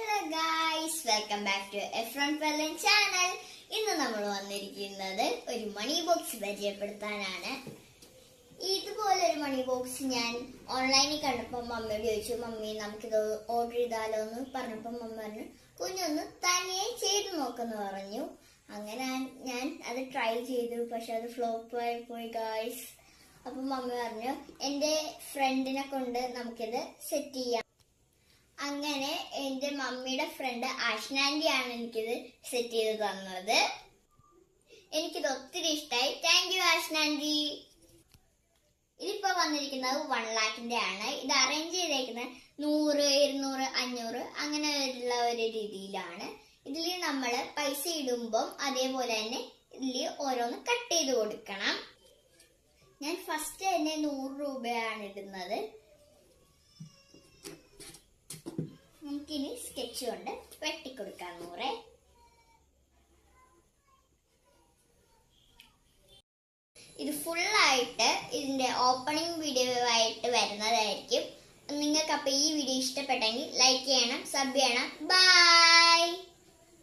Hello guys, welcome back to Efron Perlan channel. ഇന്ന് നമ്മൾ വന്നിരിക്കുന്നത് ഒരു മണി ബോക്സ് പരിചയപ്പെടുത്താനാണ്. ഇതുപോലെ ഒരു മണി ബോക്സ് ഞാൻ ഓൺലൈനിൽ കണ്ടപ്പോൾ മമ്മിയോട് ചോദിച്ചു, മമ്മി നമുക്കിത് ഓർഡർ ചെയ്താലോ എന്ന് പറഞ്ഞപ്പോൾ മമ്മി പറഞ്ഞു കുഞ്ഞൊന്ന് തനിയെ ചെയ്തു നോക്കെന്ന് പറഞ്ഞു. അങ്ങനെ ഞാൻ അത് ട്രൈ ചെയ്തു, പക്ഷെ അത് ഫ്ലോപ്പ് ആയി പോയി ഗൈസ്. അപ്പൊ മമ്മി പറഞ്ഞു എന്റെ ഫ്രണ്ടിനെ കൊണ്ട് നമുക്കിത് സെറ്റ് ചെയ്യാം. അങ്ങനെ എന്റെ മമ്മിയുടെ ഫ്രണ്ട് ആഷ്നാൻഡിയാണ് എനിക്കിത് സെറ്റ് ചെയ്ത് തന്നത്. എനിക്കിത് ഒത്തിരി ഇഷ്ടമായി. താങ്ക് യു ആഷ്നാൻഡി. ഇതിപ്പോ വന്നിരിക്കുന്നത് 1 lakhന്റെ ആണ്. ഇത് അറേഞ്ച് ചെയ്തേക്കുന്നത് 100, 200, 500 അങ്ങനെ ഉള്ള ഒരു രീതിയിലാണ്. ഇതിൽ നമ്മൾ പൈസ ഇടുമ്പം അതേപോലെ തന്നെ ഇതിൽ ഓരോന്ന് കട്ട് ചെയ്ത് കൊടുക്കണം. ഞാൻ ഫസ്റ്റ് തന്നെ 100 രൂപയാണ് ഇടുന്നത്. നമുക്കിനി സ്കെച്ച് കൊണ്ട് വെട്ടിക്കൊടുക്കാം 100. ഇത് ഫുള്ളായിട്ട് ഇതിന്റെ ഓപ്പണിംഗ് വീഡിയോ ആയിട്ട് വരുന്നതായിരിക്കും. നിങ്ങൾക്ക് അപ്പൊ ഈ വീഡിയോ ഇഷ്ടപ്പെട്ടെങ്കിൽ ലൈക്ക് ചെയ്യണം, സബ് ചെയ്യണം. ബൈ.